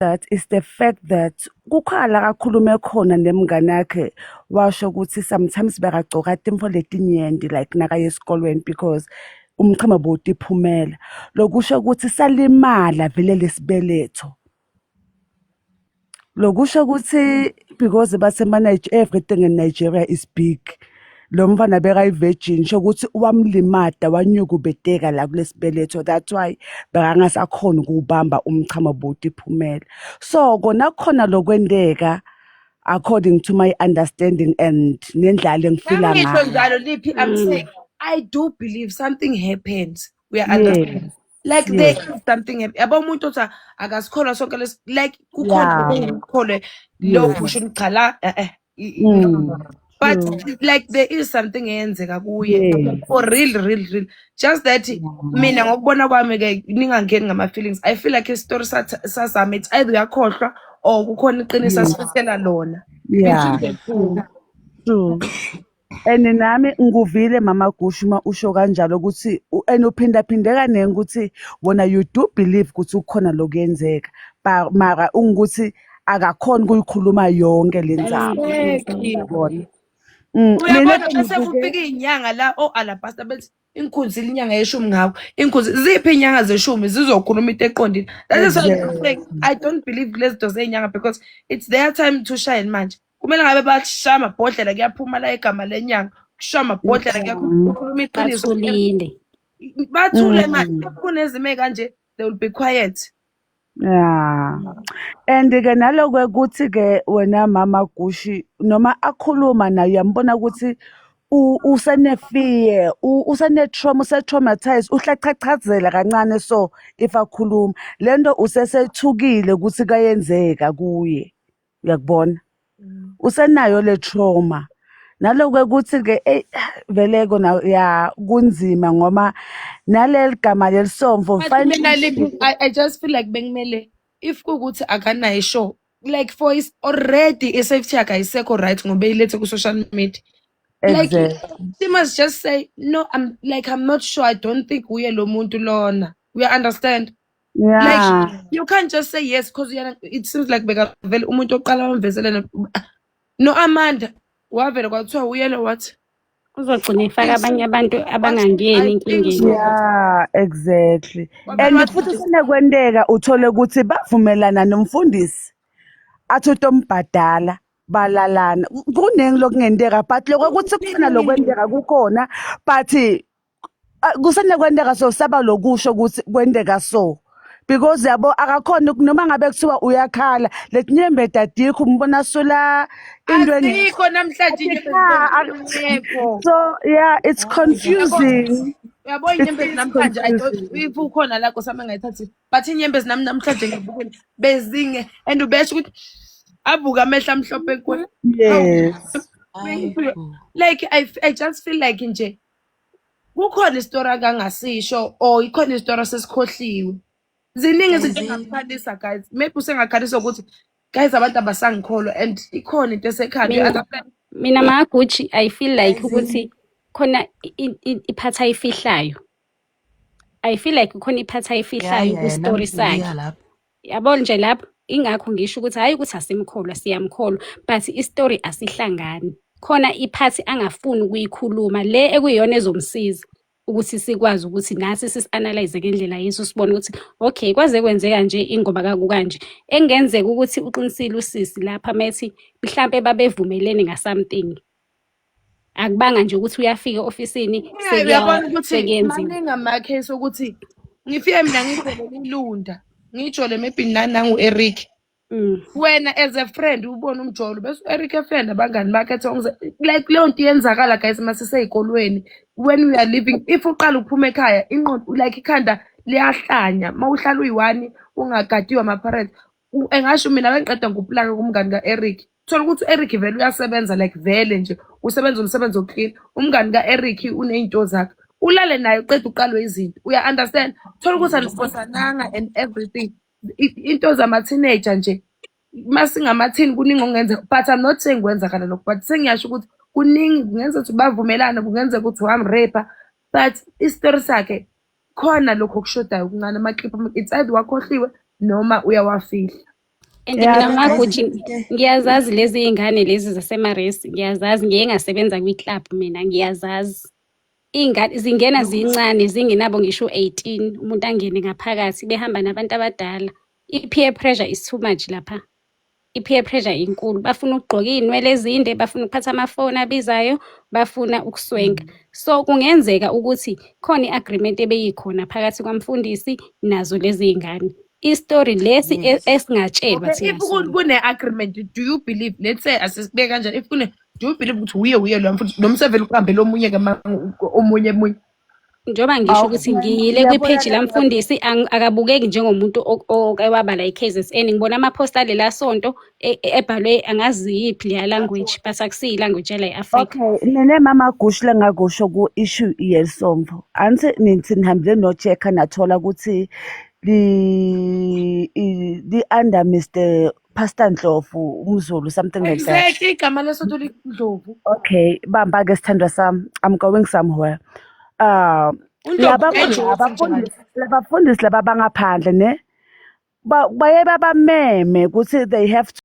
that is the fact that kukhala kakhulume khona nemngane yakhe washo ukuthi sometimes bekagcoka timfo letinyenti like nakaye esikolweni because umchemo bowutiphumela lokusho ukuthi salimala vele lesibeletho lokusho ukuthi because everything in Nigeria is big lo mfana bekayi-virgin sho ukuthi wamlimada wanyuka ubedeka la kulesibeletho that's why bekangasakhona ukuwubamba umchamo bowutiphumela so kona khona lokwendeka according to my understanding and nendlela engifila Angisho ngayo njalo Liphi, I'm saying I do believe something happens. We are understand. Like there yes is something yabo umuntu othi akasikholwa sonke like kukhona yeah ukukholwe lo yes kusho ngicala no. But true like there is something eyenzeka kuye yes for real just that mina ngokubona kwami ke ningangeni ngama feelings I feel like story sasami it's either uyakhohlwa or kukhona iqiniso asifisela lona yeah between the two. true and nami nguvile mama Gushu uma usho kanjalo ukuthi and uphindaphindeka nenge ukuthi wona you do believe ukuthi ukhona lokuyenzeka mara ungukuthi akakhona ukuyikhuluma yonke lenzaba Exactly. yabona mina Uyabona bese kufika inyanga la Alabasta bethi inkunzi inyanga yeshumi ngawo inkunzi ziphi inyanga zeshumi zizokhuluma into eqondile. That is why I'm saying I don't believe lezinto zenyanga because it's their time to shine manje. Kumele ngabe bashaya amabhodlela kuyaphuma la igama lenyanga kushaya amabhodlela kuyakhuluma iqiniso. Bathulile. Bathule manje kunezimo kanje they will be quiet. yeah and ke nalokwe kuthi ke wena mama Gushi noma akhuluma naye uyambona ukuthi usenefear usene-trauma usetraumatized uhlachachazela kancane so if akhuluma lento usesethukile ukuthi kayenzeka kuye uyakubona usenayo le trauma nalokwe kuthi ke vele kona ya kunzima ngoba naleli gama lelisomvo I just feel like bengimele if kukuthi akanayo show like for is already i-safety yakhe ayisekho right ngoba ilethe ku-social media like she must just say no I'm not sure I don't think uye lo muntu lona we understand yeah like you can't just say yes because it seems like bekavele umuntu oqala wamvezelana no Amanda wavele kwathiwa uyena what Uzogcina ifaka abanye abantu abangangeni enkingeni. yeah exactly and futhi kunekwendeka uthole ukuthi bavumelana nomfundisi athi utombhadala balalana kuningi lokungenteka but lokho ukuthi kukhona lokwendeka kukhona but kusenekwendeka so saba lokusho ukuthi kwendeka so because yabo akakhona noma ngabe kuthiwa uyakhala letinyembe dadikho umbona sula into azikho namhlanje so yeah it's confusing uyabo inyembezi namhlanje if ukhona la kosama ngayithathi but inyembezi nami namhlanje ngibukweni bezinge and ubesho ukuthi abuka amehla amhlophe kuwe yes like I just feel like nje kukhona isitori akangasisho or ikhona isitori sesikhohliwe ziningi izinto engakhalisa guys maybe usengakhalisa ukuthi guys abantu abasangikholwa and ikhona into esekhanda mina maguchi I feel like ukuthi khona iphatha ifihlayo I feel like khona iphatha ifihlayo ku-story sakhe yabo nje lapho ingakho ngisho ukuthi hayi ukuthi asimkholwa siyamkholwa but i-story asihlangani khona iphathi angafuni ukuyikhuluma le ekuyiyona ezomsiza ukuthi sikwazi ukuthi nasi sisi-analyze ngendlela yesu sibone ukuthi okay kwaze kwenzeka nje ingoba kakukanje engenzeka ukuthi uqinisile usisi lapha methi mhlambe babevumelene nga-something akubanga nje ukuthi uyafika ofisini uyabona ukuthi maningi amakhesi ukuthi ngifike mina ngijole ilunda ngijole maybe nangu-Eric wena as a friend ubona umjolo bese u-Eric efriend abangani bakhe like leyo nto iyenzakala guys masisey'kolweni when we are living if uqala uphuma ekhaya ingqondo like ikhanda liyahlanya ma uhlala uyi-one ungagadiwe ama-parents engasho mina bengiqeda nguplaka kumngani ka-Eric thola ukuthi u-Eric vele uyasebenza like vele nje usebenza umsebenzi oqina umngani ka-Eric uney'nto zakhe ulale naye uqeda uqalwe izinto uya-understand thola ukuthi anifosananga and everything into zama-teenager nje masingamathini kuningi okungenzeka but I'm not saying kwenzakala lokho but sengiyasho ukuthi kuningi kungenzeka ukuthi bavumelana kungenzeka ukuthi wamrepa but isitori sakhe khona lokho kushodayo kuncane amakliphu it's either wakhohliwe noma uyawafihla And Yeah, mina because Maguji ngiyazazi lezi iy'ngane lezi zasemaresi, ngiyazazi, ngiye ngasebenza kwi-club mina, ngiyazazi. Iy'ngane zingena zincane zingenabo ngisho 18, umuntu angene ngaphakathi behamba nabantu abadala. I-peer pressure is too much lapha. I-peer pressure inkulu, bafuna ukugqoka iy'nwele ezinde, bafuna ukuphatha amafoni abizayo, bafuna ukuswenka. So kungenzeka ukuthi khona i-agreement ebeyikhona phakathi kwamfundisi nazo lezi y'ngane. Istori lesi esingatshelwa Okay, thina if sonke. kune-agreement, do you believe, let's say asisibeke kanjani, if do you believe ukuthi uye lo mfundisi noma usevele ukuhambela omunye-ke omunye Njengoba ngisho ukuthi ngiyile kwipheji ngiyabona lamfundisi, akabukeki njengomuntu oke wabala i-KZN. Ngibona amaphosta alela sonto ebhalwe angazi yiphi leya language, but akusiyi language yala e-Afrika. Okay, nene mama Gushi lengakusho ku issue yesomvo. Anthi nithi nihambile no-check-a nathola ukuthi li under Mr. Pastor Ndlovu umZulu, something like that. exactly igama lesonto liNdlovu. Okay, bamba-ke sithandwa sami, I'm going somewhere. uNdlovu Labafundisi laba bangaphandle ne baye babameme ukuthi they have to